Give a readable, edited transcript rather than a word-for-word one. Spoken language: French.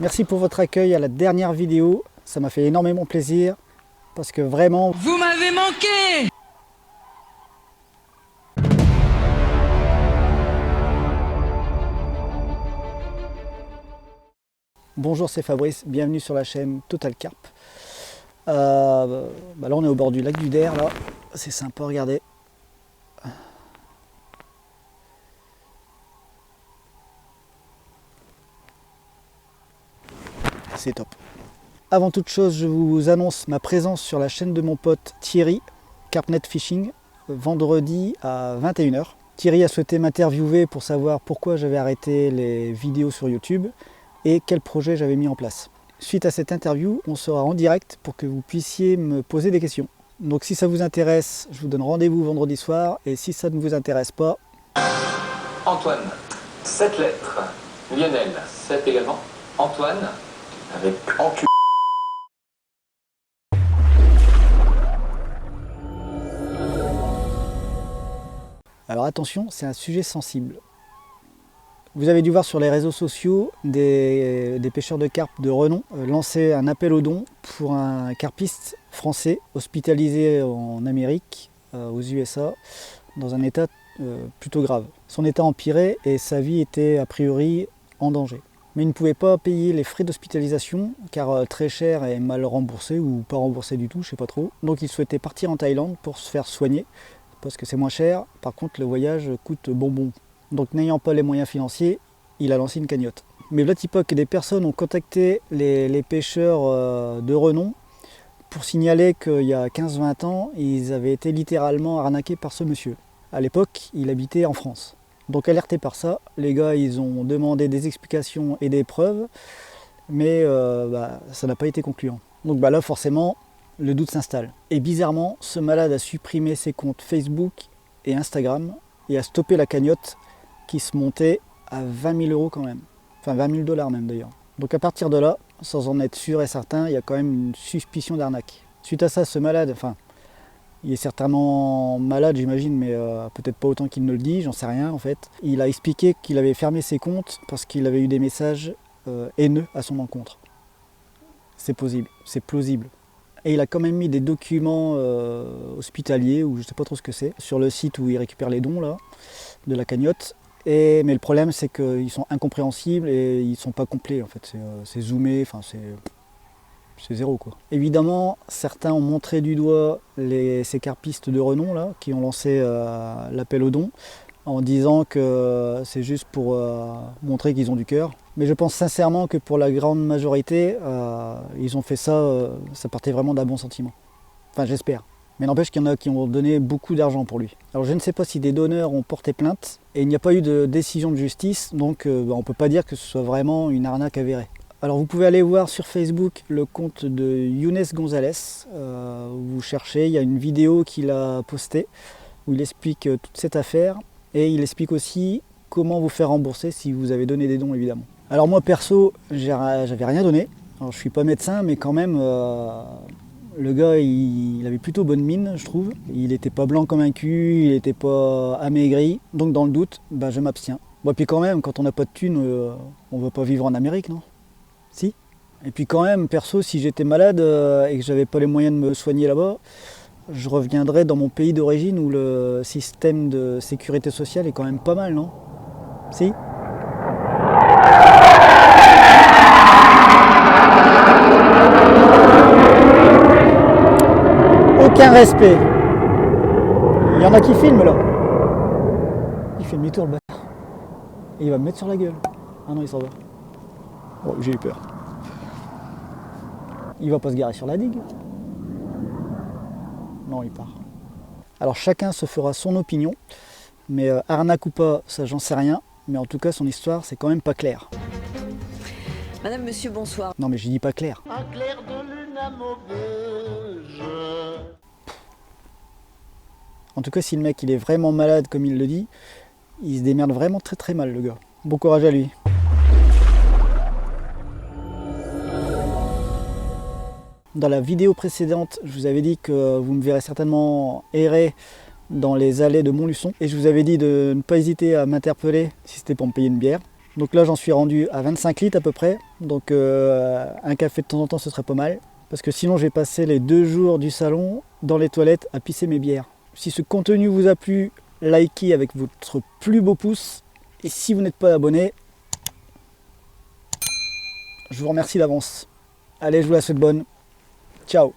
Merci pour votre accueil à la dernière vidéo, ça m'a fait énormément plaisir parce que vraiment... Vous m'avez manqué! Bonjour, c'est Fabrice, bienvenue sur la chaîne Total Carp. Là on est au bord du lac du Der, là, c'est sympa, regardez. C'est top. Avant toute chose, je vous annonce ma présence sur la chaîne de mon pote Thierry, Carpnet Fishing, vendredi à 21 h. Thierry a souhaité m'interviewer pour savoir pourquoi j'avais arrêté les vidéos sur YouTube et quel projet j'avais mis en place. Suite à cette interview, on sera en direct pour que vous puissiez me poser des questions. Donc si ça vous intéresse, je vous donne rendez-vous vendredi soir, et si ça ne vous intéresse pas... Antoine, 7 lettres. Lionel, 7 également. Antoine, avec enculé. Alors attention, c'est un sujet sensible. Vous avez dû voir sur les réseaux sociaux des pêcheurs de carpe de renom lancer un appel aux dons pour un carpiste français hospitalisé en Amérique, aux USA, dans un état plutôt grave. Son état empirait et sa vie était a priori en danger. Mais il ne pouvait pas payer les frais d'hospitalisation car très cher et mal remboursé ou pas remboursé du tout, je sais pas trop. Donc il souhaitait partir en Thaïlande pour se faire soigner parce que c'est moins cher. Par contre le voyage coûte bonbon. Donc n'ayant pas les moyens financiers, il a lancé une cagnotte. Mais voilà que des personnes ont contacté les pêcheurs de renom pour signaler qu'il y a 15-20 ans, ils avaient été littéralement arnaqués par ce monsieur. À l'époque, il habitait en France. Donc alertés par ça, les gars ils ont demandé des explications et des preuves, mais ça n'a pas été concluant. Donc là forcément, le doute s'installe. Et bizarrement, ce malade a supprimé ses comptes Facebook et Instagram et a stoppé la cagnotte qui se montait à 20 000 € quand même. Enfin 20 000 $ même d'ailleurs. Donc à partir de là, sans en être sûr et certain, il y a quand même une suspicion d'arnaque. Suite à ça, ce malade, enfin, il est certainement malade j'imagine, mais peut-être pas autant qu'il ne le dit, j'en sais rien en fait. Il a expliqué qu'il avait fermé ses comptes parce qu'il avait eu des messages haineux à son encontre. C'est possible, c'est plausible. Et il a quand même mis des documents hospitaliers, ou je sais pas trop ce que c'est, sur le site où il récupère les dons là, de la cagnotte. Mais le problème c'est qu'ils sont incompréhensibles et ils sont pas complets en fait, c'est zoomé, enfin c'est zéro quoi. Évidemment, certains ont montré du doigt ces carpistes de renom là, qui ont lancé l'appel aux dons, en disant que c'est juste pour montrer qu'ils ont du cœur. Mais je pense sincèrement que pour la grande majorité, ils ont fait ça, ça partait vraiment d'un bon sentiment. Enfin j'espère. Mais n'empêche qu'il y en a qui ont donné beaucoup d'argent pour lui. Alors je ne sais pas si des donneurs ont porté plainte, et il n'y a pas eu de décision de justice, donc on ne peut pas dire que ce soit vraiment une arnaque avérée. Alors vous pouvez aller voir sur Facebook le compte de Younes Gonzalez, vous cherchez, il y a une vidéo qu'il a postée, où il explique toute cette affaire, et il explique aussi comment vous faire rembourser si vous avez donné des dons évidemment. Alors moi perso, j'avais rien donné, alors je suis pas médecin, mais quand même... Le gars, il avait plutôt bonne mine, je trouve. Il n'était pas blanc comme un cul, il n'était pas amaigri. Donc dans le doute, je m'abstiens. Bon, puis quand même, quand on n'a pas de thunes, on ne va pas vivre en Amérique, non? Si. Et puis quand même, perso, si j'étais malade et que j'avais pas les moyens de me soigner là-bas, je reviendrais dans mon pays d'origine où le système de sécurité sociale est quand même pas mal, non? Si. Aucun respect. Il y en a qui filment là. Il fait demi-tour le bâtard. Et il va me mettre sur la gueule. Ah non, il s'en va. Oh, j'ai eu peur. Il va pas se garer sur la digue. Non, il part. Alors chacun se fera son opinion. Mais arnaque ou pas, ça j'en sais rien. Mais en tout cas, son histoire, c'est quand même pas clair. Madame, monsieur, bonsoir. Non mais j'ai dit pas clair. Un clair de lune à Maubeuge. En tout cas, si le mec il est vraiment malade comme il le dit, il se démerde vraiment très très mal le gars. Bon courage à lui. Dans la vidéo précédente, je vous avais dit que vous me verrez certainement errer dans les allées de Montluçon. Et je vous avais dit de ne pas hésiter à m'interpeller si c'était pour me payer une bière. Donc là j'en suis rendu à 25 litres à peu près. Donc un café de temps en temps ce serait pas mal. Parce que sinon j'ai passé les 2 jours du salon dans les toilettes à pisser mes bières. Si ce contenu vous a plu, likez avec votre plus beau pouce. Et si vous n'êtes pas abonné, je vous remercie d'avance. Allez, je vous la souhaite bonne. Ciao.